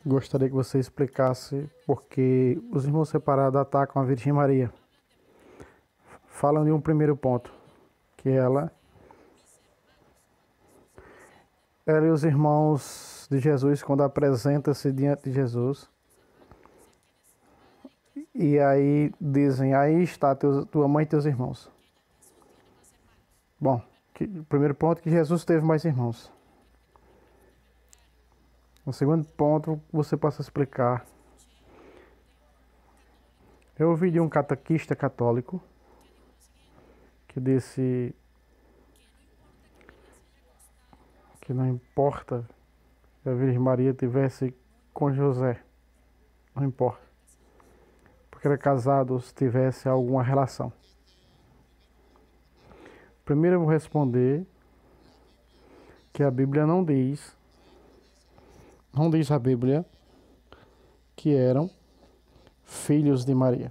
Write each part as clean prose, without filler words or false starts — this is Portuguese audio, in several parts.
Gostaria que você explicasse porque os irmãos separados atacam a Virgem Maria. Falam de um primeiro ponto, que ela e os irmãos de Jesus, quando apresenta-se diante de Jesus, e aí dizem, aí está tua mãe e teus irmãos. Bom, o primeiro ponto é que Jesus teve mais irmãos. O segundo ponto, você possa explicar. Eu ouvi de um catequista católico que disse que não importa que a Virgem Maria tivesse com José, não importa, porque era casado ou se tivesse alguma relação. Primeiro eu vou responder que a Bíblia não diz a Bíblia que eram filhos de Maria.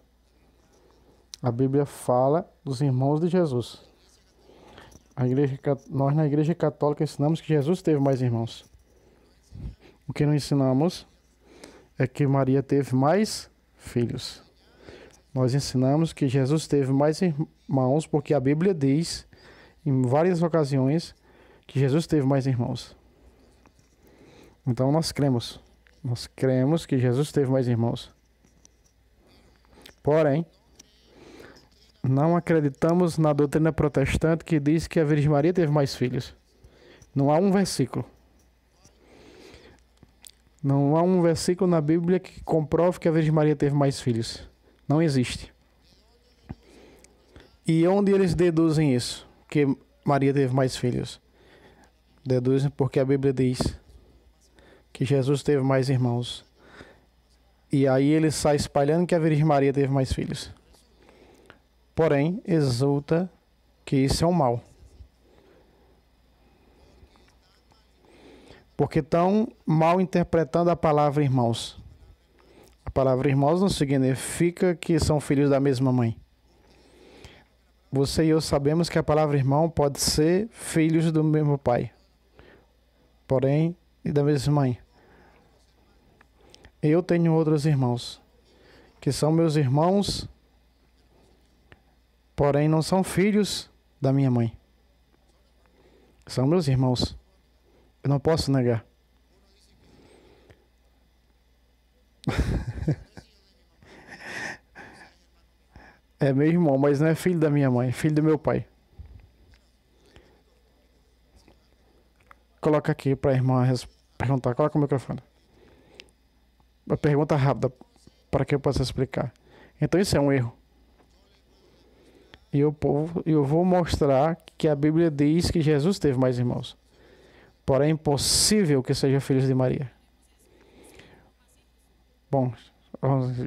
A Bíblia fala dos irmãos de Jesus. Nós na Igreja Católica ensinamos que Jesus teve mais irmãos. O que não ensinamos é que Maria teve mais filhos. Nós ensinamos que Jesus teve mais irmãos porque a Bíblia diz em várias ocasiões que Jesus teve mais irmãos. Então nós cremos que Jesus teve mais irmãos. Porém, não acreditamos na doutrina protestante que diz que a Virgem Maria teve mais filhos. Não há um versículo. Não há um versículo na Bíblia que comprove que a Virgem Maria teve mais filhos. Não existe. E onde eles deduzem isso? Que Maria teve mais filhos? Deduzem porque a Bíblia diz que Jesus teve mais irmãos. E aí ele sai espalhando que a Virgem Maria teve mais filhos. Porém, exulta que isso é um mal. Porque estão mal interpretando a palavra irmãos. A palavra irmãos não significa que são filhos da mesma mãe. Você e eu sabemos que a palavra irmão pode ser filhos do mesmo pai. Porém, e da mesma mãe. Eu tenho outros irmãos, que são meus irmãos, porém não são filhos da minha mãe. São meus irmãos. Eu não posso negar. É meu irmão, mas não é filho da minha mãe, é filho do meu pai. Coloca aqui para a irmã perguntar. Coloca o microfone. Uma pergunta rápida para que eu possa explicar. Então isso é um erro. E eu vou mostrar que a Bíblia diz que Jesus teve mais irmãos. Porém é impossível que seja filhos de Maria. Bom,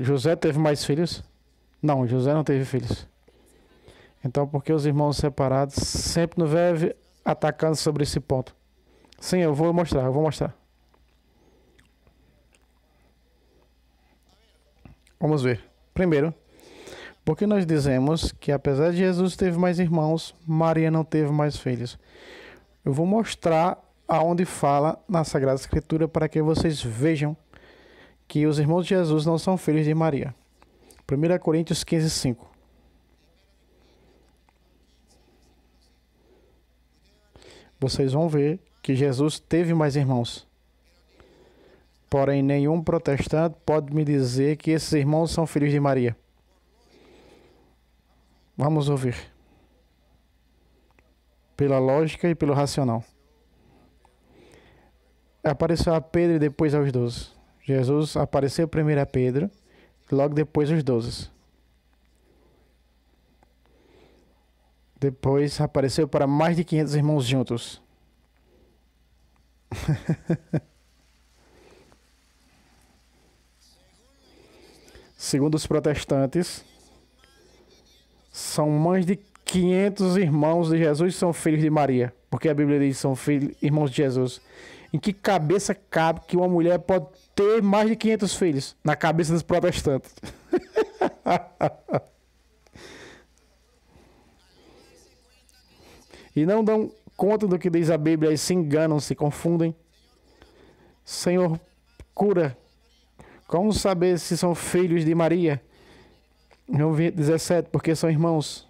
José teve mais filhos? Não, José não teve filhos. Então por que os irmãos separados sempre nos vivem atacando sobre esse ponto? Sim, eu vou mostrar. Vamos ver. Primeiro, porque nós dizemos que apesar de Jesus teve mais irmãos, Maria não teve mais filhos. Eu vou mostrar aonde fala na Sagrada Escritura para que vocês vejam que os irmãos de Jesus não são filhos de Maria. 1 Coríntios 15:5. Vocês vão ver que Jesus teve mais irmãos. Porém, nenhum protestante pode me dizer que esses irmãos são filhos de Maria. Vamos ouvir. Pela lógica e pelo racional. Apareceu a Pedro e depois aos 12. Jesus apareceu primeiro a Pedro e logo depois aos 12. Depois apareceu para mais de 500 irmãos juntos. Segundo os protestantes, são mais de 500 irmãos de Jesus são filhos de Maria, porque a Bíblia diz que são irmãos de Jesus. Em que cabeça cabe que uma mulher pode ter mais de 500 filhos? Na cabeça dos protestantes. E não dão conta do que diz a Bíblia e se enganam, se confundem. Senhor, cura Como saber se são filhos de Maria? João 20, 17, porque são irmãos.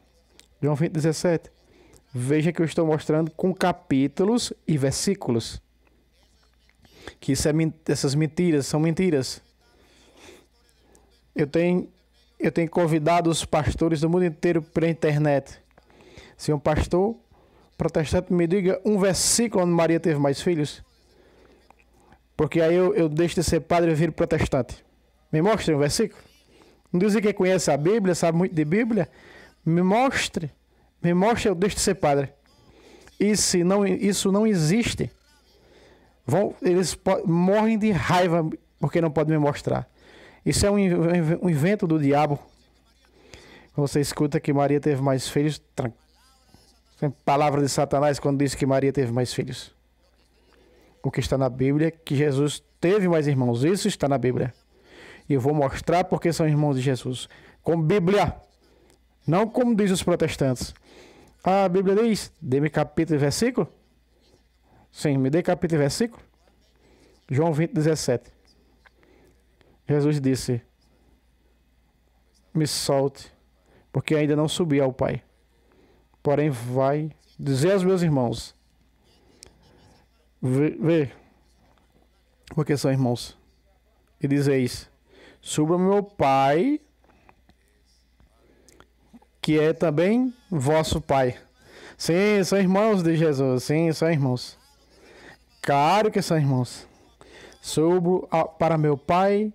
João 20, 17. Veja que eu estou mostrando com capítulos e versículos. Que essas mentiras são mentiras. Eu tenho convidado os pastores do mundo inteiro pela internet. Se um pastor protestante me diga um versículo onde Maria teve mais filhos, porque aí eu deixo de ser padre e viro protestante. Me mostre um versículo. Não dizem que conhece a Bíblia, sabe muito de Bíblia. Me mostre, eu deixo de ser padre. E se não, isso não existe, eles morrem de raiva porque não podem me mostrar. Isso é um invento do diabo. Você escuta que Maria teve mais filhos. Tem palavra de Satanás quando diz que Maria teve mais filhos. O que está na Bíblia é que Jesus teve mais irmãos. Isso está na Bíblia. E eu vou mostrar porque são irmãos de Jesus. Com Bíblia. Não como diz os protestantes. Ah, a Bíblia diz, dê-me capítulo e versículo. Sim, me dê capítulo e versículo. João 20, 17. Jesus disse, me solte, porque ainda não subi ao Pai. Porém vai dizer aos meus irmãos. Vê, porque são irmãos. E dizeis, suba ao meu Pai, que é também vosso Pai. Sim, são irmãos de Jesus. Sim, são irmãos. Claro que são irmãos. Subo para meu Pai,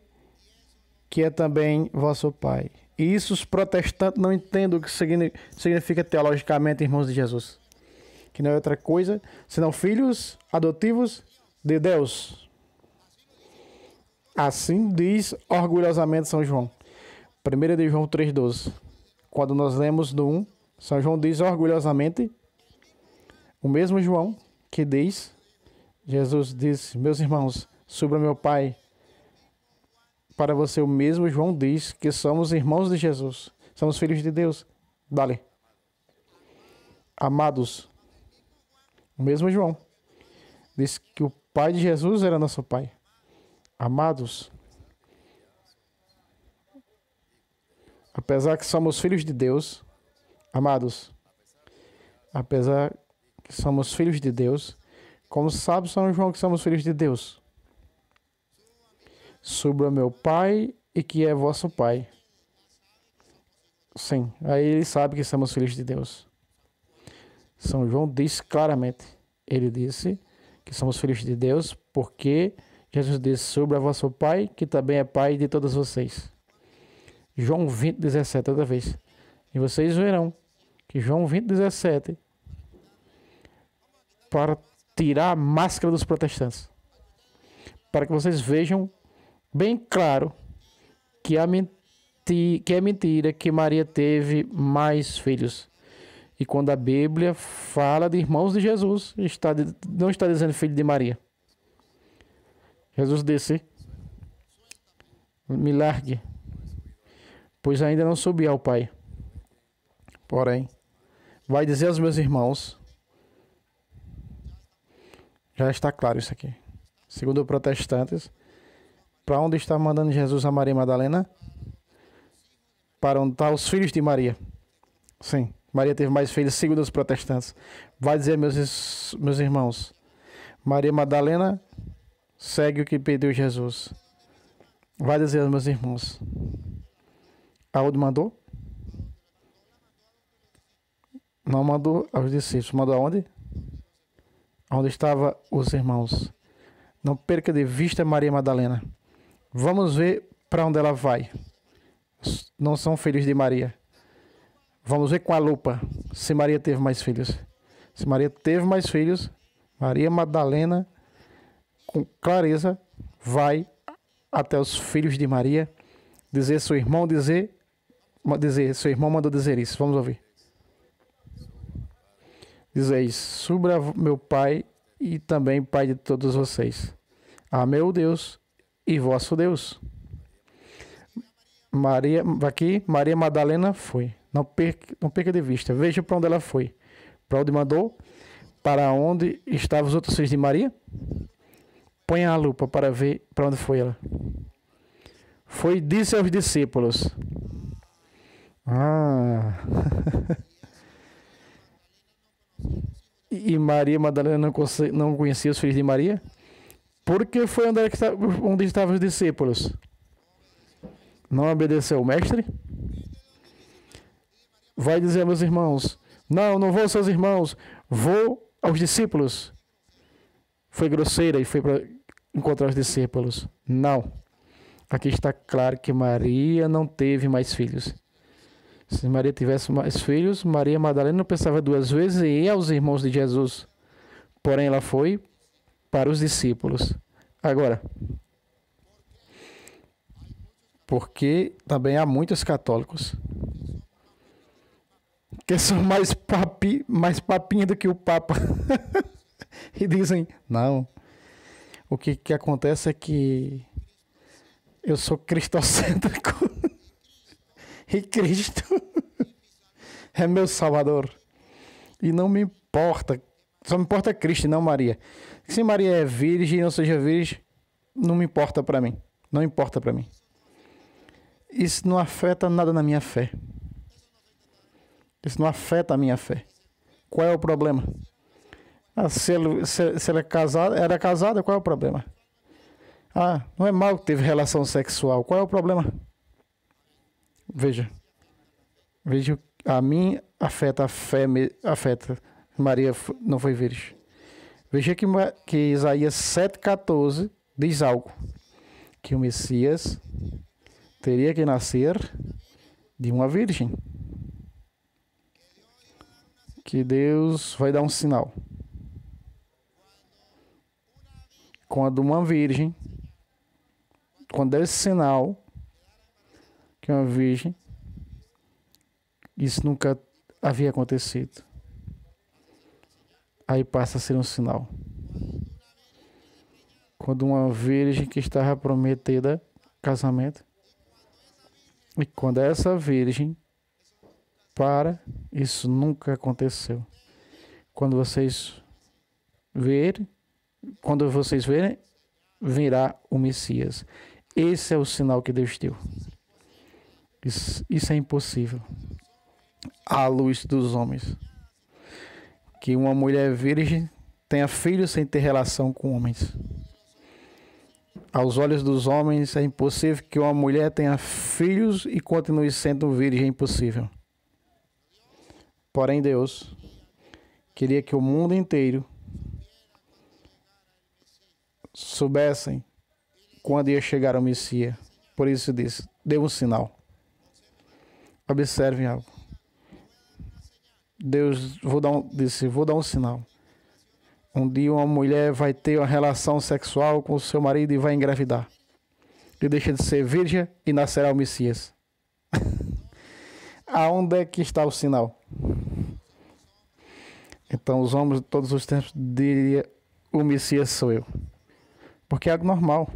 que é também vosso Pai. E isso os protestantes não entendem o que significa teologicamente irmãos de Jesus. Que não é outra coisa, senão filhos adotivos de Deus. Assim diz orgulhosamente São João. 1 de João 3,12. Quando nós lemos do 1, São João diz orgulhosamente, o mesmo João que diz, Jesus disse, meus irmãos, suba meu Pai. Para você o mesmo João diz que somos irmãos de Jesus. Somos filhos de Deus. Dale. Amados. O mesmo João diz que o Pai de Jesus era nosso Pai. Amados. Apesar que somos filhos de Deus. Amados. Apesar que somos filhos de Deus. Como sabe São João que somos filhos de Deus? Suba meu Pai e que é vosso Pai. Sim, aí ele sabe que somos filhos de Deus. São João diz claramente. Ele disse que somos filhos de Deus porque Jesus disse, suba vosso Pai, que também é Pai de todos vocês. João 20, 17, outra vez. E vocês verão que João 20, 17, para tirar a máscara dos protestantes. Para que vocês vejam bem claro que é mentira que Maria teve mais filhos. E quando a Bíblia fala de irmãos de Jesus, não está dizendo filho de Maria. Jesus disse, me largue, pois ainda não subi ao Pai. Porém, vai dizer aos meus irmãos, já está claro isso aqui. Segundo os protestantes, para onde está mandando Jesus a Maria Madalena? Para onde estão os filhos de Maria. Sim, Maria teve mais filhos, segundo os protestantes. Vai dizer, meus irmãos, Maria Madalena segue o que pediu Jesus. Vai dizer aos meus irmãos, aonde mandou? Não mandou aos discípulos, mandou aonde? Onde estavam os irmãos. Não perca de vista Maria Madalena. Vamos ver para onde ela vai. Não são filhos de Maria. Vamos ver com a lupa se Maria teve mais filhos. Se Maria teve mais filhos, Maria Madalena, com clareza, vai até os filhos de Maria, dizer seu irmão seu irmão mandou dizer isso. Vamos ouvir. Dizeis, suba meu Pai e também Pai de todos vocês. A meu Deus e vosso Deus. Maria Madalena foi. Não perca de vista. Veja para onde ela foi. Para onde mandou? Para onde estavam os outros filhos de Maria? Ponha a lupa para ver para onde foi ela. disse aos discípulos. Ah. E Maria Madalena não conhecia os filhos de Maria? Porque foi onde estavam os discípulos. Não obedeceu o mestre? Vai dizer a meus irmãos: não vou aos seus irmãos, vou aos discípulos. Foi grosseira e foi para encontrar os discípulos. Não. Aqui está claro que Maria não teve mais filhos. Se Maria tivesse mais filhos, Maria Madalena não pensava duas vezes em ir aos irmãos de Jesus. Porém, ela foi para os discípulos. Agora, porque também há muitos católicos que são mais papinha do que o Papa. E dizem, não. O que acontece é que eu sou cristocêntrico. E Cristo é meu Salvador. E não me importa. Só me importa Cristo e não Maria. Se Maria é virgem ou não seja virgem, não me importa para mim. Não importa para mim. Isso não afeta nada na minha fé. Isso não afeta a minha fé. Qual é o problema? Se ela é casada, era casada, qual é o problema? Não é mal que teve relação sexual. Qual é o problema? Veja, a mim afeta a fé, afeta. Maria não foi virgem. Veja que Isaías 7,14 diz algo. Que o Messias teria que nascer de uma virgem. Que Deus vai dar um sinal. Quando uma virgem, quando esse sinal, que é uma virgem, isso nunca havia acontecido. Aí passa a ser um sinal. Quando uma virgem que estava prometida casamento, e quando essa virgem isso nunca aconteceu. Quando vocês verem, virá o Messias. Esse é o sinal que Deus deu. Isso é impossível. À luz dos homens. Que uma mulher virgem tenha filhos sem ter relação com homens. Aos olhos dos homens é impossível que uma mulher tenha filhos e continue sendo virgem. É impossível. Porém, Deus queria que o mundo inteiro soubessem quando ia chegar o Messias. Por isso disse, deu um sinal. Observem algo. Deus disse, vou dar um sinal. Um dia uma mulher vai ter uma relação sexual com o seu marido e vai engravidar. E deixa de ser virgem e nascerá o Messias. Aonde é que está o sinal? Então os homens de todos os tempos diriam, o Messias sou eu. Porque é algo normal.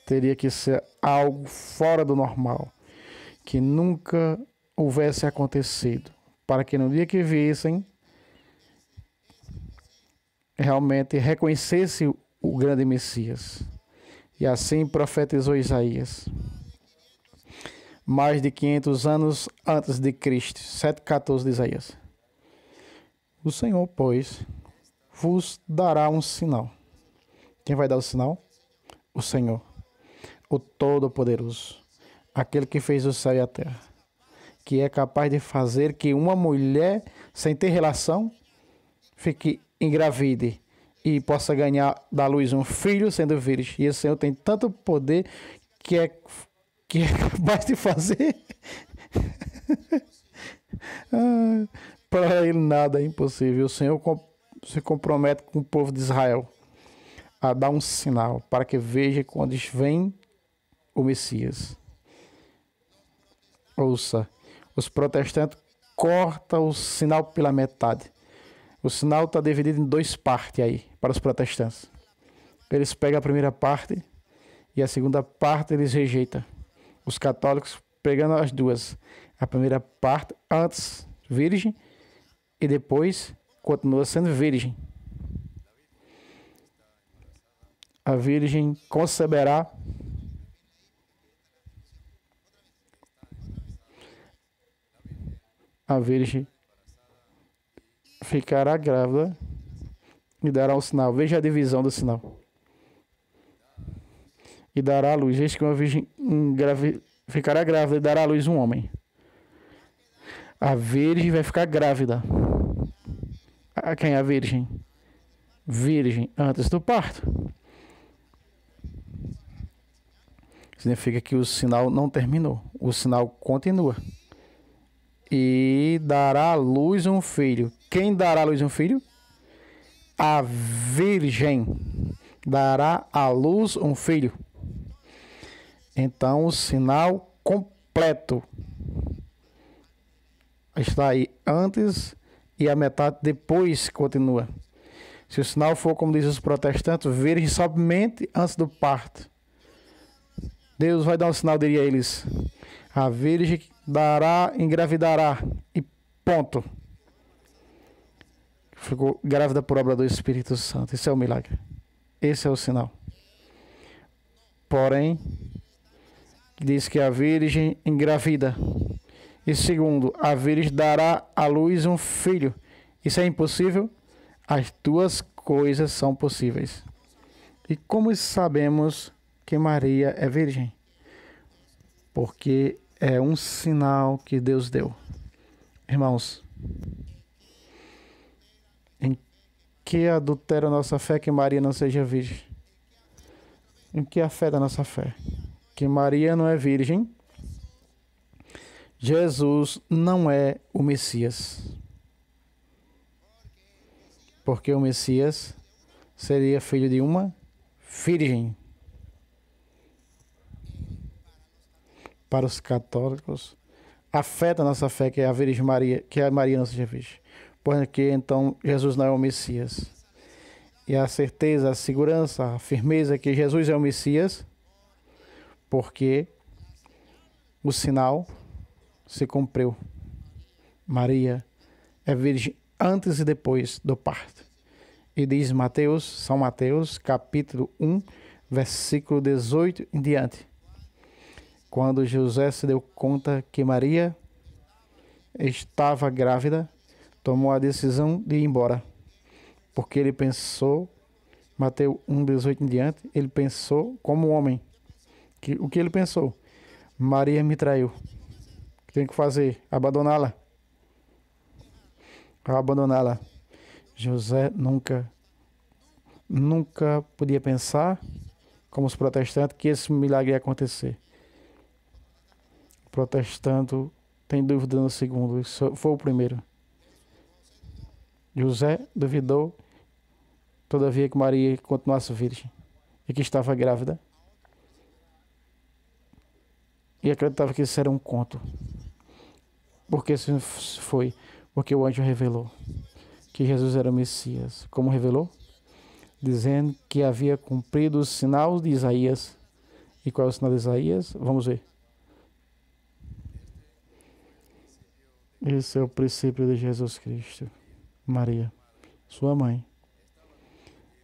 Teria que ser algo fora do normal. Que nunca houvesse acontecido. Para que no dia que vissem, realmente reconhecesse o grande Messias. E assim profetizou Isaías. Mais de 500 anos antes de Cristo. 7,14 de Isaías. O Senhor, pois, vos dará um sinal. Quem vai dar o sinal? O Senhor, o Todo-Poderoso, aquele que fez o céu e a terra, que é capaz de fazer que uma mulher, sem ter relação, fique engravide e possa dar à luz um filho sendo virgem. E esse Senhor tem tanto poder que é capaz de fazer. Para ele nada é impossível. O Senhor se compromete com o povo de Israel a dar um sinal para que veja quando vem o Messias. Ouça, os protestantes cortam o sinal pela metade. O sinal está dividido em duas partes aí, para os protestantes. Eles pegam a primeira parte e a segunda parte eles rejeitam. Os católicos pegando as duas. A primeira parte, antes virgem, e depois continua sendo virgem. A virgem conceberá a virgem ficará grávida e dará um sinal. Veja a divisão do sinal. E dará à luz. Eis que uma virgem ficará grávida e dará à luz um homem. A virgem vai ficar grávida. A quem é a virgem? Virgem antes do parto. Significa que o sinal não terminou. O sinal continua. E dará à luz um filho. Quem dará à luz um filho? A virgem dará à luz um filho. Então o sinal completo está aí antes e a metade depois continua. Se o sinal for, como dizem os protestantes, virgem somente antes do parto, Deus vai dar um sinal, diria eles. A virgem engravidará e ponto. Ficou grávida por obra do Espírito Santo. Esse é o milagre. Esse é o sinal. Porém, diz que a virgem engravida. E segundo, a virgem dará à luz um filho. Isso é impossível? As duas coisas são possíveis. E como sabemos que Maria é virgem? Porque é um sinal que Deus deu. Irmãos, em que adultera a nossa fé que Maria não seja virgem? Em que afeta a nossa fé? Que Maria não é virgem. Jesus não é o Messias. Porque o Messias seria filho de uma virgem. Para os católicos, afeta a nossa fé que a Virgem Maria, que a Maria não seja virgem. Porque então Jesus não é o Messias. E a certeza, a segurança, a firmeza que Jesus é o Messias, porque o sinal se cumpriu. Maria é virgem antes e depois do parto. E diz Mateus, São Mateus, capítulo 1, versículo 18 em diante. Quando José se deu conta que Maria estava grávida, tomou a decisão de ir embora. Porque ele pensou, Mateus 1, 18 em diante, ele pensou como homem. O que ele pensou? Maria me traiu. O que tem que fazer? Abandoná-la. Abandoná-la. José nunca podia pensar, como os protestantes, que esse milagre ia acontecer. O protestante tem dúvida no segundo, isso foi o primeiro. José duvidou, todavia, que Maria continuasse virgem e que estava grávida. E acreditava que isso era um conto. Porque assim foi. Porque o anjo revelou que Jesus era o Messias. Como revelou? Dizendo que havia cumprido o sinal de Isaías. E qual é o sinal de Isaías? Vamos ver. Esse é o princípio de Jesus Cristo. Maria, sua mãe,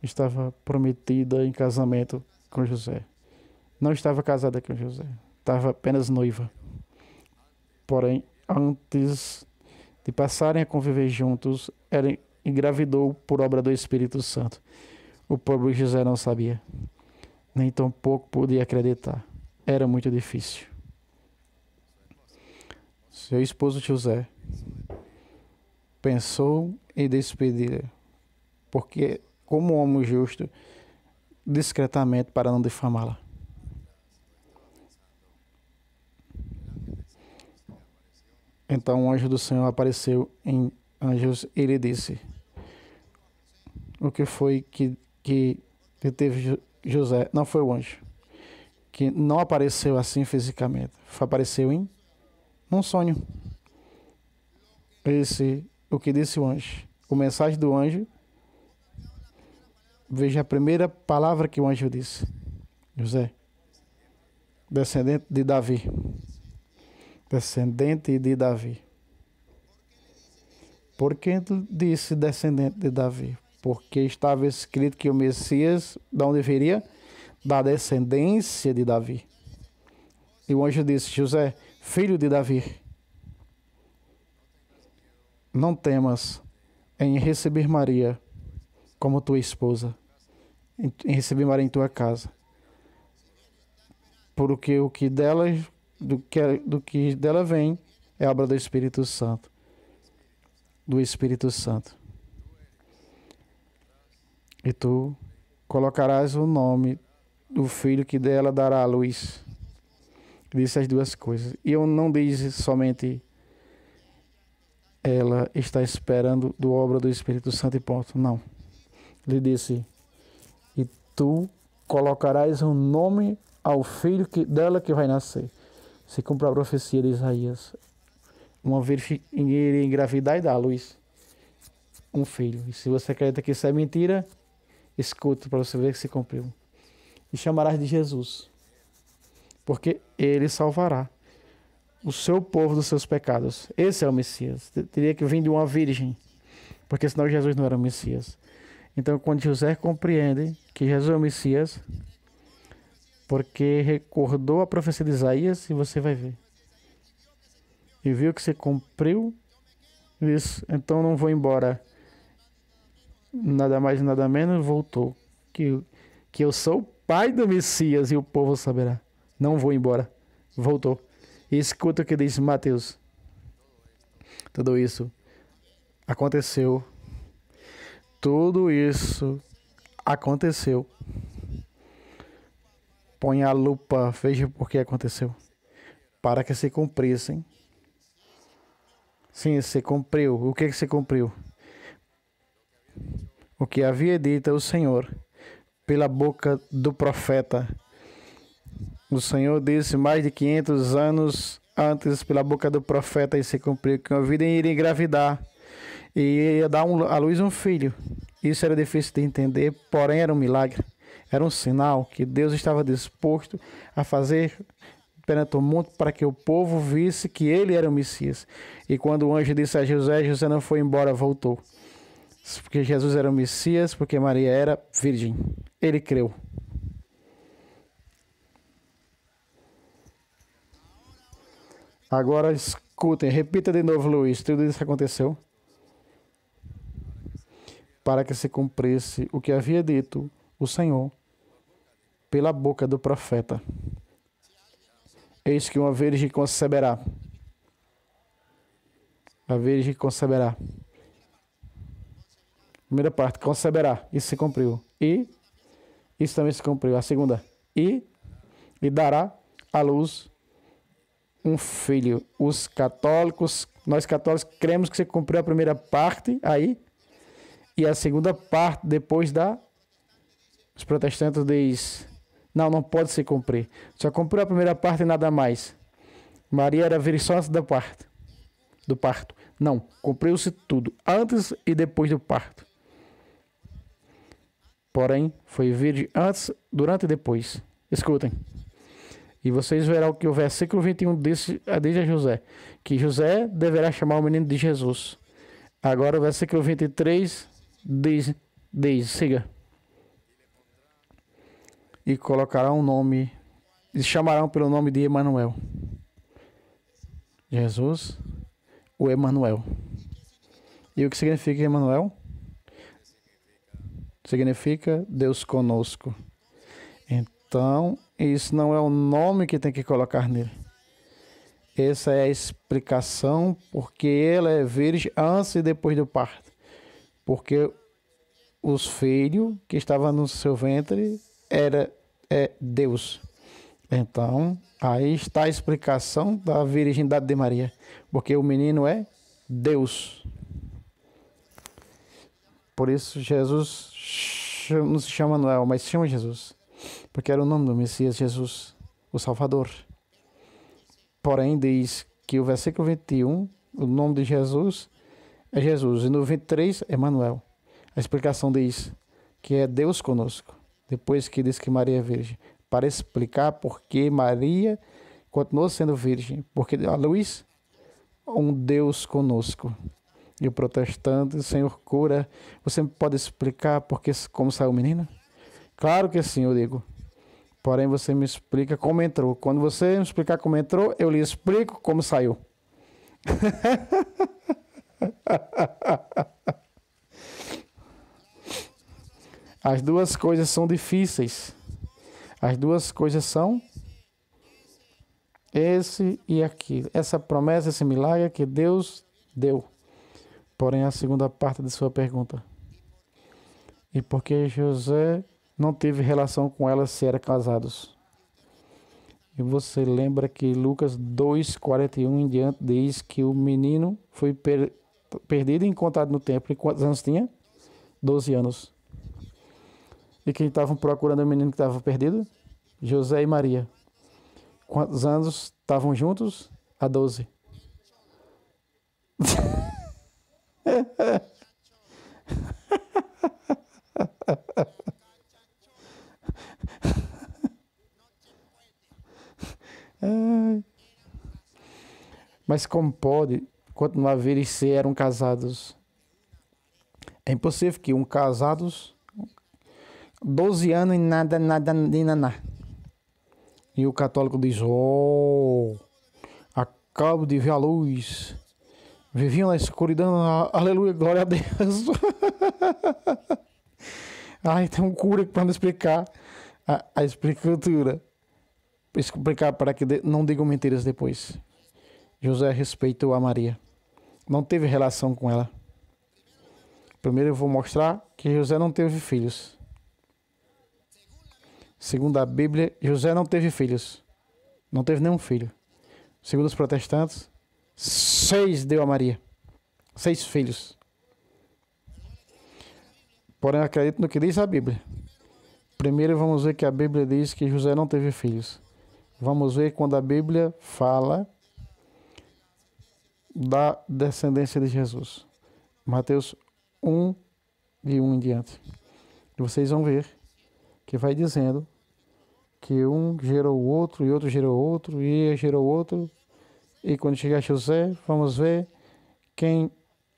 estava prometida em casamento com José. Não estava casada com José. Estava apenas noiva. Porém, antes de passarem a conviver juntos, ela engravidou por obra do Espírito Santo. O pobre José não sabia, nem tampouco podia acreditar. Era muito difícil. Seu esposo José pensou em despedir, porque, como homem justo, discretamente para não difamá-la. Então o anjo do Senhor apareceu em anjos e lhe disse: o que foi que teve José? Não foi o anjo, que não apareceu assim fisicamente, apareceu em um sonho. O que disse o anjo? O mensagem do anjo. Veja a primeira palavra que o anjo disse: José, descendente de Davi. Descendente de Davi. Por que disse descendente de Davi? Porque estava escrito que o Messias, de onde viria? Da descendência de Davi. E o anjo disse: José, filho de Davi. não temas em receber Maria como tua esposa, em receber Maria em tua casa, porque do que dela vem é obra do Espírito Santo, do Espírito Santo. E tu colocarás o nome do filho que dela dará à luz. Disse as duas coisas. E eu não disse somente ela está esperando do obra do Espírito Santo e ponto. Não. Ele disse, e tu colocarás um nome ao filho dela que vai nascer. Se cumpre a profecia de Isaías. Uma vez iria engravidar e dar à luz um filho. E se você acredita que isso é mentira, escute para você ver que se cumpriu. E chamarás de Jesus, porque ele salvará o seu povo dos seus pecados. Esse é o Messias. Teria que vir de uma virgem, porque senão Jesus não era o Messias. Então, quando José compreende que Jesus é o Messias, porque recordou a profecia de Isaías, e você vai ver, e viu que se cumpriu isso, então não vou embora. Nada mais, nada menos, voltou. Que eu sou o pai do Messias e o povo saberá. Não vou embora. Voltou. E escuta o que diz Mateus. Tudo isso aconteceu. Tudo isso aconteceu. Põe a lupa, veja por que aconteceu. Para que se cumprissem. Sim, se cumpriu. O que se cumpriu? O que havia dito o Senhor pela boca do profeta. O Senhor disse mais de 500 anos antes pela boca do profeta e se cumpriu que uma vida iria engravidar e ia dar à luz um filho. Isso era difícil de entender, porém era um milagre. Era um sinal que Deus estava disposto a fazer perante o mundo para que o povo visse que ele era o Messias. E quando o anjo disse a José, José não foi embora, voltou. Porque Jesus era o Messias, porque Maria era virgem. Ele creu. Agora escutem, repita de novo, Luiz, tudo isso que aconteceu. Para que se cumprisse o que havia dito o Senhor pela boca do profeta. Eis que uma virgem conceberá. A virgem conceberá. Primeira parte, conceberá. Isso se cumpriu. E isso também se cumpriu. A segunda. E dará à luz um filho. Os católicos, nós católicos, cremos que se cumpriu a primeira parte aí. E a segunda parte, depois os protestantes dizem, não pode se cumprir. Só cumpriu a primeira parte e nada mais. Maria era virgem só antes do parto. Não, cumpriu-se tudo, antes e depois do parto. Porém, foi virgem antes, durante e depois. Escutem. E vocês verão que o versículo 21 diz a José, que José deverá chamar o menino de Jesus. Agora o versículo 23 diz, siga. E colocarão um nome, e chamarão pelo nome de Emanuel. Jesus, o Emanuel. E o que significa Emanuel? Significa Deus conosco. Então, isso não é o nome que tem que colocar nele. Essa é a explicação porque ela é virgem antes e depois do parto. Porque os filhos que estavam no seu ventre é Deus. Então, aí está a explicação da virgindade de Maria. Porque o menino é Deus. Por isso, Jesus não se chama Noel, mas se chama Jesus. Porque era o nome do Messias, Jesus, o Salvador. Porém, diz que o versículo 21, o nome de Jesus é Jesus. E no 23, é Emanuel. A explicação diz que é Deus conosco. Depois que diz que Maria é virgem. Para explicar por que Maria continuou sendo virgem. Porque a luz, um Deus conosco. E o protestante, o Senhor cura. Você pode explicar como saiu o menino? Claro que sim, eu digo. Porém, você me explica como entrou. Quando você me explicar como entrou, eu lhe explico como saiu. As duas coisas são difíceis. As duas coisas são esse e aquilo. Essa promessa, esse milagre que Deus deu. Porém, a segunda parte de sua pergunta. E porque José não teve relação com ela se eram casados. E você lembra que Lucas 2:41 em diante diz que o menino foi perdido e encontrado no templo. E quantos anos tinha? 12 anos. E quem estavam procurando o menino que estava perdido? José e Maria. Quantos anos estavam juntos? Há 12. Mas como pode continuar a ver se eram casados? É impossível que casados 12 anos e nada, nem naná. E o católico diz, acabo de ver a luz. Viviam na escuridão, aleluia, glória a Deus. Ai, tem um cura para me explicar a escritura. Explicar para que não digam mentiras depois. José respeitou a Maria. Não teve relação com ela. Primeiro eu vou mostrar que José não teve filhos. Segundo a Bíblia, José não teve filhos. Não teve nenhum filho. Segundo os protestantes, 6 deu a Maria. 6 filhos. Porém, acredito no que diz a Bíblia. Primeiro vamos ver que a Bíblia diz que José não teve filhos. Vamos ver quando a Bíblia fala da descendência de Jesus. Mateus 1, de 1 em diante. E vocês vão ver que vai dizendo que um gerou o outro, e outro gerou outro, e gerou outro. E quando chegar José, vamos ver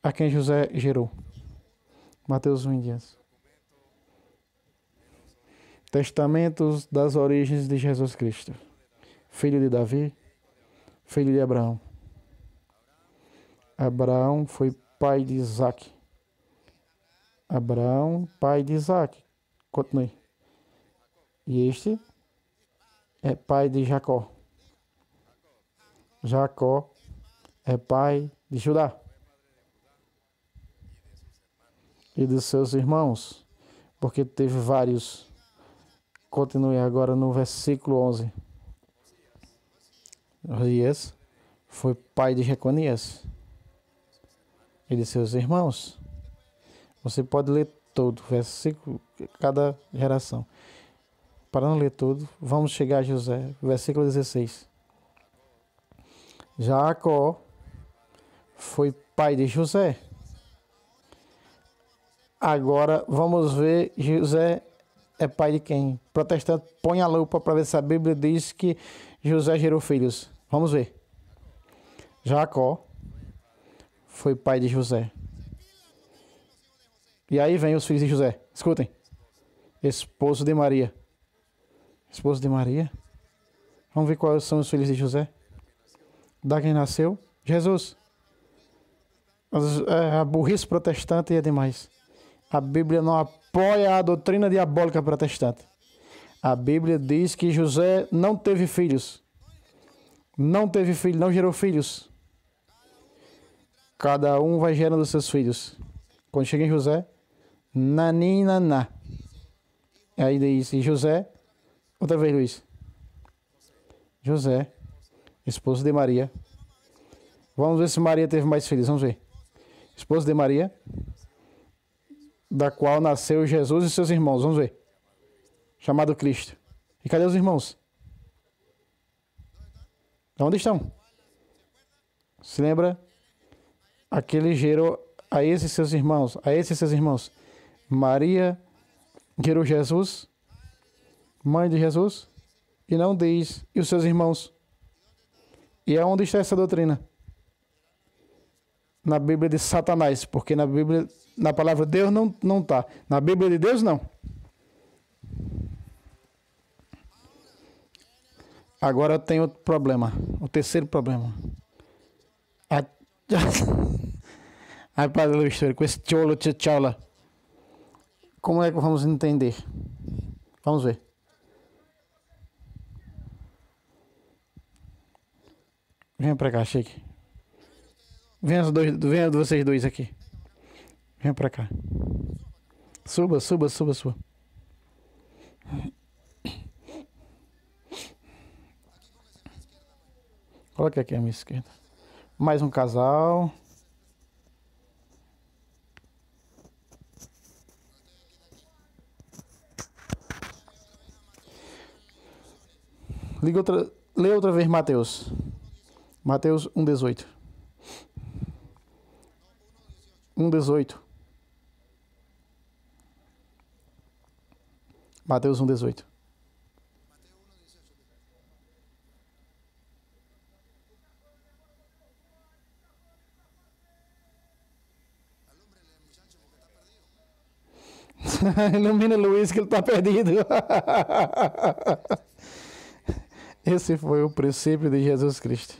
a quem José gerou. Mateus 1 em diante. Testamentos das origens de Jesus Cristo. Filho de Davi, filho de Abraão. Abraão foi pai de Isaac. Abraão, pai de Isaac. Continue. E este é pai de Jacó. Jacó é pai de Judá e de seus irmãos, porque teve vários. Continue agora no versículo 11. Osias foi pai de Jeconias e de seus irmãos. Você pode ler todo, versículo, cada geração. Para não ler tudo, vamos chegar a José, versículo 16. Jacó foi pai de José. Agora vamos ver José é pai de quem? Protestante, põe a lupa para ver se a Bíblia diz que José gerou filhos. Vamos ver. Jacó foi pai de José. E aí vem os filhos de José. Escutem. Esposo de Maria. Esposo de Maria. Vamos ver quais são os filhos de José. Da quem nasceu? Jesus. A burrice protestante é demais. A Bíblia não apoia a doutrina diabólica protestante. A Bíblia diz que José não teve filhos. Não teve filho, não gerou filhos. Cada um vai gerando seus filhos. Quando chega em José, nani, naná. Aí diz José, outra vez Luiz. José, esposo de Maria. Vamos ver se Maria teve mais filhos, vamos ver. Esposo de Maria, da qual nasceu Jesus e seus irmãos, vamos ver. Chamado Cristo. E cadê os irmãos? Onde estão? Se lembra? Aquele gerou a esses seus irmãos, Maria gerou Jesus, mãe de Jesus, e não diz, e os seus irmãos. E aonde está essa doutrina? Na Bíblia de Satanás, porque na Bíblia, na palavra de Deus não está. Na Bíblia de Deus não. Agora tem outro problema, o terceiro problema. Aí para ler a história com esse cholo tchala. Como é que vamos entender? Vamos ver. Venha pra cá, chegue. Venha vocês dois aqui. Venha pra cá. Suba. Coloque aqui à minha esquerda. Mais um casal. Lê outra vez Mateus. Mateus 1,18. 1,18. Mateus 1,18. Ilumina Luiz que ele está perdido. Esse foi o princípio de Jesus Cristo.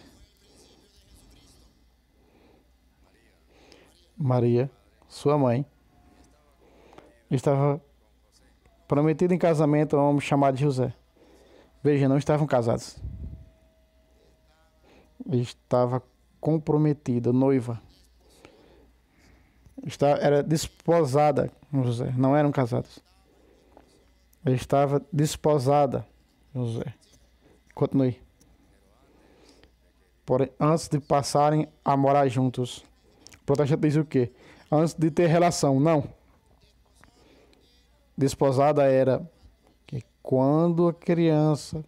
Maria, sua mãe, estava prometida em casamento a um homem chamado José. Veja, não estavam casados. Estava comprometida, noiva. Era desposada com José. Não eram casados. Estava desposada com José. Continue. Porém, antes de passarem a morar juntos, o protestante diz o quê? Antes de ter relação, não. Desposada era que quando a criança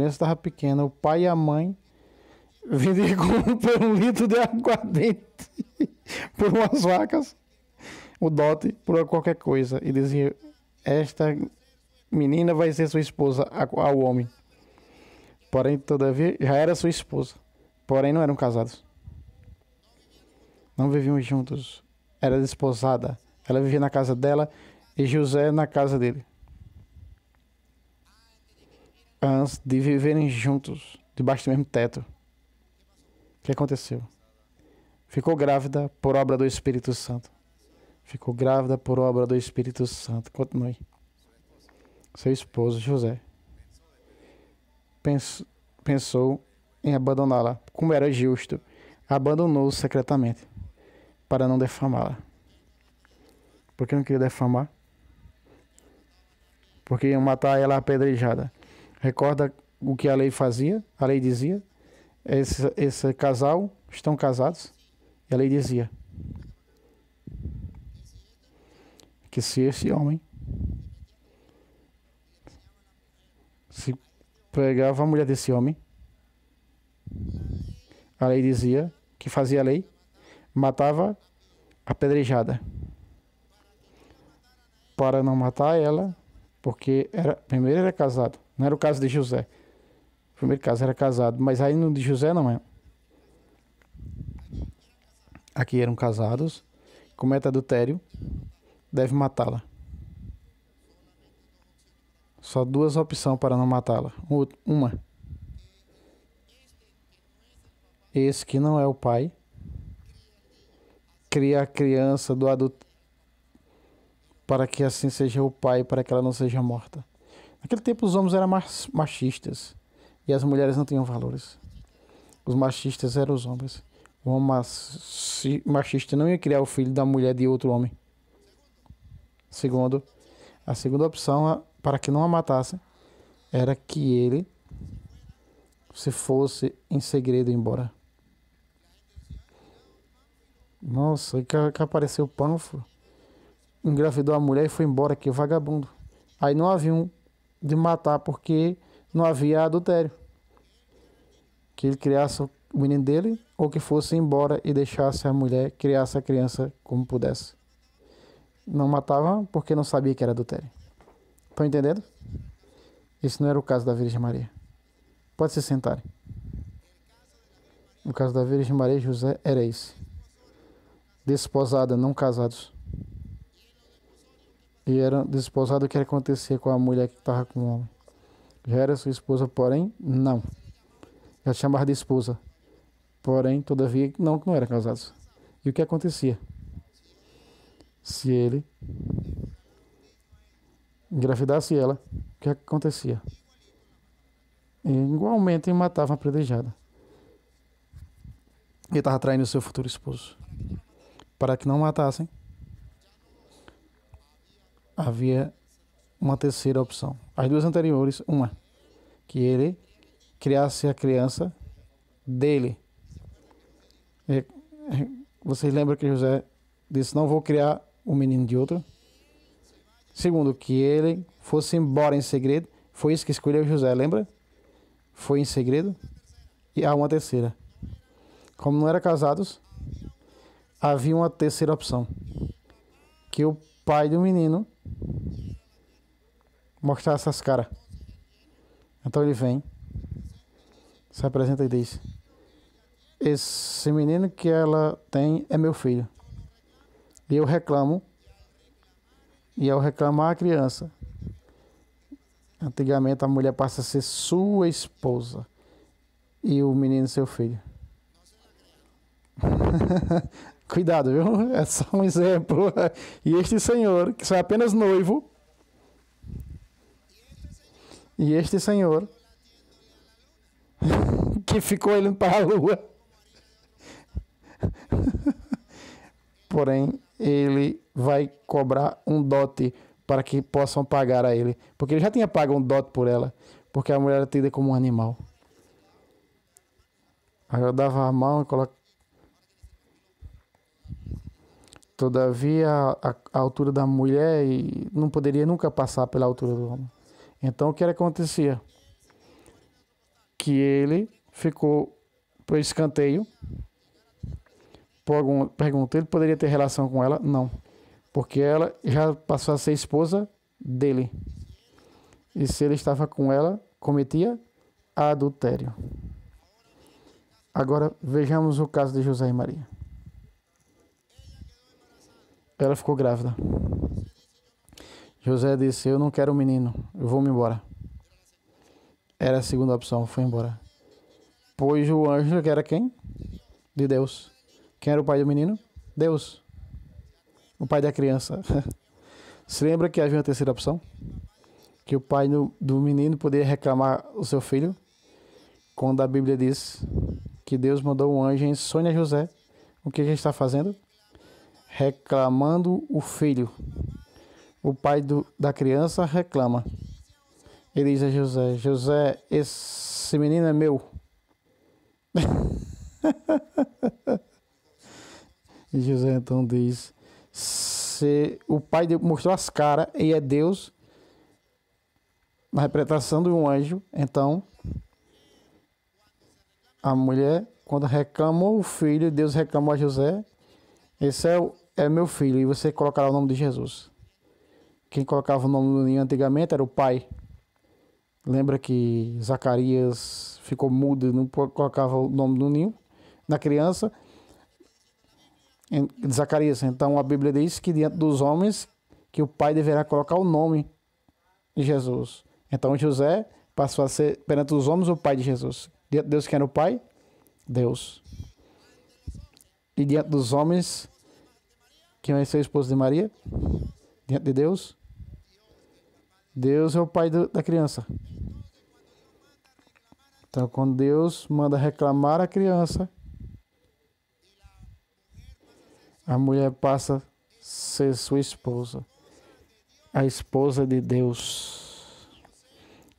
estava pequena, o pai e a mãe vendiam por um litro de aguardente, por umas vacas, o dote, por qualquer coisa. E dizia, esta menina vai ser sua esposa ao homem. Porém, todavia, já era sua esposa. Porém, não eram casados. Não viviam juntos. Era desposada. Ela vivia na casa dela e José na casa dele. Antes de viverem juntos, debaixo do mesmo teto. O que aconteceu? Ficou grávida por obra do Espírito Santo. Ficou grávida por obra do Espírito Santo. Continue. Seu esposo, José, pensou em abandoná-la. Como era justo, abandonou secretamente para não defamá-la. Por que não queria defamar? Porque iam matar ela apedrejada. Recorda o que a lei fazia? A lei dizia: esse casal estão casados. E a lei dizia que se esse homem se pegava a mulher desse homem, a lei dizia que fazia a lei, matava apedrejada. Para não matar ela, porque primeiro era casado, não era o caso de José. O primeiro caso era casado, mas aí no de José não é. Aqui eram casados, comete adultério, deve matá-la. Só duas opções para não matá-la. Uma, esse que não é o pai, cria a criança do adulto para que assim seja o pai, para que ela não seja morta. Naquele tempo os homens eram machistas e as mulheres não tinham valores. Os machistas eram os homens. O homem machista não ia criar o filho da mulher de outro homem. Segundo, a segunda opção para que não a matassem era que ele se fosse em segredo embora. Nossa, que apareceu o Pânfilo, engravidou a mulher e foi embora, que vagabundo. Aí não havia um de matar porque não havia adultério. Que ele criasse o menino dele ou que fosse embora e deixasse a mulher criasse a criança como pudesse. Não matava porque não sabia que era adultério. Estão entendendo? Esse não era o caso da Virgem Maria. Pode se sentarem. O caso da Virgem Maria e José era esse. Desposada, não casados. E era desposado o que acontecia com a mulher que estava com o homem. Já era sua esposa, porém, não. Já chamava de esposa. Porém, todavia, não eram casados. E o que acontecia? Se ele engravidasse ela, o que acontecia? E, igualmente matava a predejada. Ele estava traindo o seu futuro esposo. Para que não matassem, havia uma terceira opção. As duas anteriores, uma, que ele criasse a criança dele. Vocês lembram que José disse, não vou criar o menino de outro? Segundo, que ele fosse embora em segredo. Foi isso que escolheu José, lembra? Foi em segredo. E há uma terceira. Como não eram casados, havia uma terceira opção. Que o pai do menino mostrasse as caras. Então ele vem, se apresenta e diz, esse menino que ela tem é meu filho. E eu reclamo, e ao reclamar a criança, antigamente a mulher passa a ser sua esposa e o menino seu filho. Cuidado, viu? É só um exemplo. E este senhor, que é apenas noivo, e este senhor, que ficou olhando para a lua, porém, ele vai cobrar um dote para que possam pagar a ele. Porque ele já tinha pago um dote por ela, porque a mulher era tida como um animal. Aí eu dava a mão e colocava. Todavia, a altura da mulher não poderia nunca passar pela altura do homem. Então, o que acontecia? Que ele ficou por escanteio. Pergunta, ele poderia ter relação com ela? Não. Porque ela já passou a ser esposa dele. E se ele estava com ela, cometia adultério. Agora, vejamos o caso de José e Maria. Ela ficou grávida. José disse, eu não quero um menino, eu vou me embora. Era a segunda opção, foi embora. Pois o anjo, que era quem? De Deus. Quem era o pai do menino? Deus. O pai da criança. Se lembra que havia uma terceira opção? Que o pai do menino poderia reclamar o seu filho? Quando a Bíblia diz que Deus mandou um anjo em sonho a José. O que ele está fazendo? Reclamando o filho. O pai da criança reclama. Ele diz a José, José, esse menino é meu. E José então diz, se o pai mostrou as caras e é Deus, na representação de um anjo, então a mulher, quando reclamou o filho, Deus reclamou a José, esse é meu filho, e você colocará o nome de Jesus. Quem colocava o nome no ninho antigamente era o pai. Lembra que Zacarias ficou mudo, não colocava o nome no ninho, na criança. Zacarias, então a Bíblia diz que diante dos homens, que o pai deverá colocar o nome de Jesus. Então José passou a ser, perante os homens, o pai de Jesus. Diante de Deus, quem era o pai? Deus. E diante dos homens, quem vai ser o esposo de Maria? Diante de Deus? Deus é o pai da criança. Então, quando Deus manda reclamar a criança, a mulher passa a ser sua esposa. A esposa de Deus.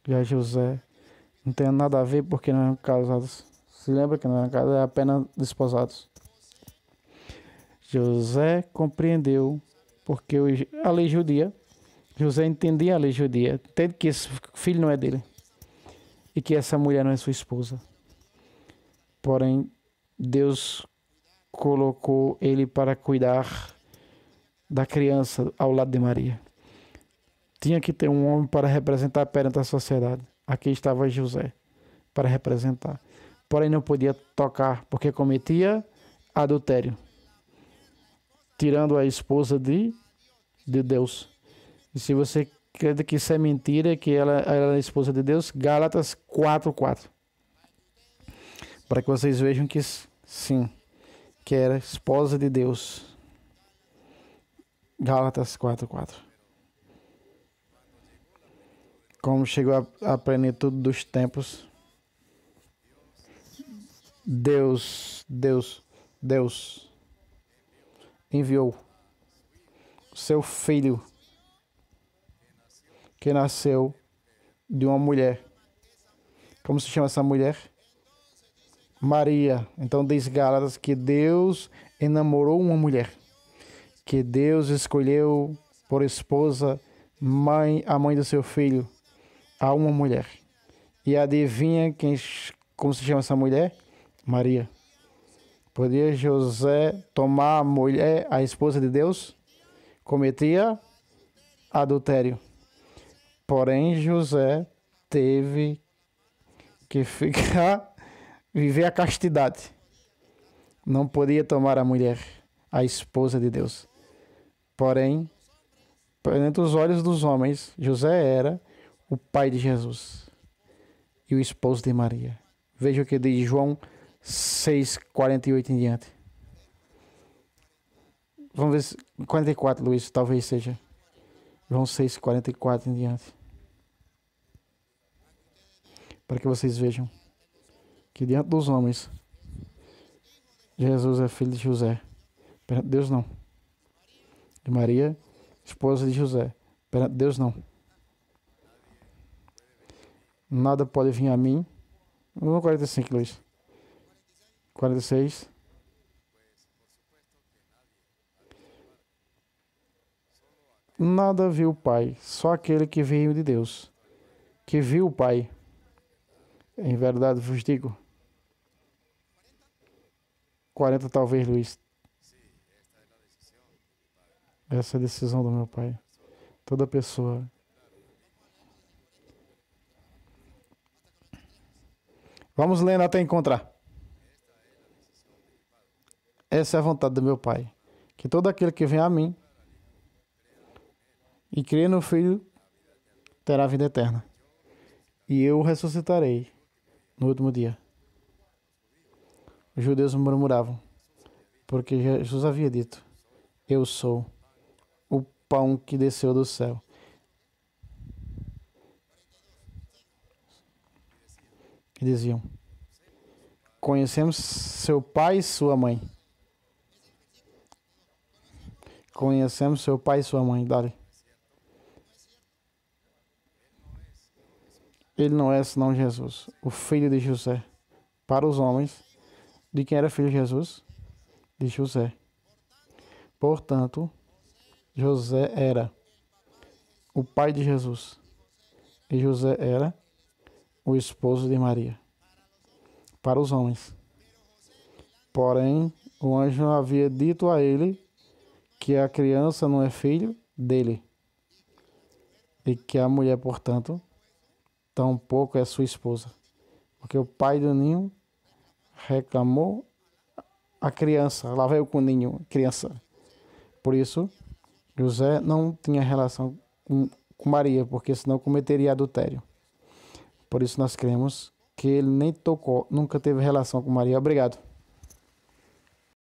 Já José não tem nada a ver porque não eram casados. Se lembra que não eram casados, é apenas desposados. José compreendeu porque a lei judia, José entendia a lei judia, entende que esse filho não é dele e que essa mulher não é sua esposa. Porém, Deus colocou ele para cuidar da criança ao lado de Maria. Tinha que ter um homem para representar perante a sociedade. Aqui estava José para representar. Porém, não podia tocar porque cometia adultério, tirando a esposa de Deus. E se você crê que isso é mentira, que ela é a esposa de Deus, Gálatas 4:4. Para que vocês vejam que sim, que era esposa de Deus. Gálatas 4:4. Como chegou a plenitude dos tempos, Deus enviou seu filho, que nasceu de uma mulher. Como se chama essa mulher? Maria. Então diz Gálatas que Deus enamorou uma mulher, que Deus escolheu por esposa a mãe do seu filho, a uma mulher. E adivinha como se chama essa mulher? Maria. Podia José tomar a mulher, a esposa de Deus? Cometia adultério. Porém, José teve que viver a castidade. Não podia tomar a mulher, a esposa de Deus. Porém, perante os olhos dos homens, José era o pai de Jesus e o esposo de Maria. Veja o que diz João 6:48 em diante. Vamos ver se 44, Luiz, talvez seja. João 6:44 em diante. Para que vocês vejam que diante dos homens, Jesus é filho de José. Perante Deus não. De Maria, esposa de José. Perante Deus não. Nada pode vir a mim. Vamos 45, Luiz. 46. Nada viu o Pai, só aquele que veio de Deus, que viu o Pai. Em verdade vos digo. 40 talvez, Luiz. Essa é a decisão do meu Pai. Toda pessoa. Vamos lendo até encontrar. Essa é a vontade do meu Pai. Que todo aquele que vem a mim e crê no Filho terá vida eterna. E eu o ressuscitarei no último dia. Os judeus murmuravam, porque Jesus havia dito: eu sou o pão que desceu do céu. E diziam: conhecemos seu pai e sua mãe. Conhecemos seu pai e sua mãe. Dale. Ele não é senão Jesus, o filho de José. Para os homens, de quem era filho de Jesus? De José. Portanto, José era o pai de Jesus. E José era o esposo de Maria. Para os homens. Porém, o anjo havia dito a ele que a criança não é filho dele. E que a mulher, portanto, tampouco é sua esposa. Porque o pai do ninho reclamou a criança. Lá veio com o ninho, criança. Por isso, José não tinha relação com Maria, porque senão cometeria adultério. Por isso nós cremos que ele nem tocou, nunca teve relação com Maria. Obrigado.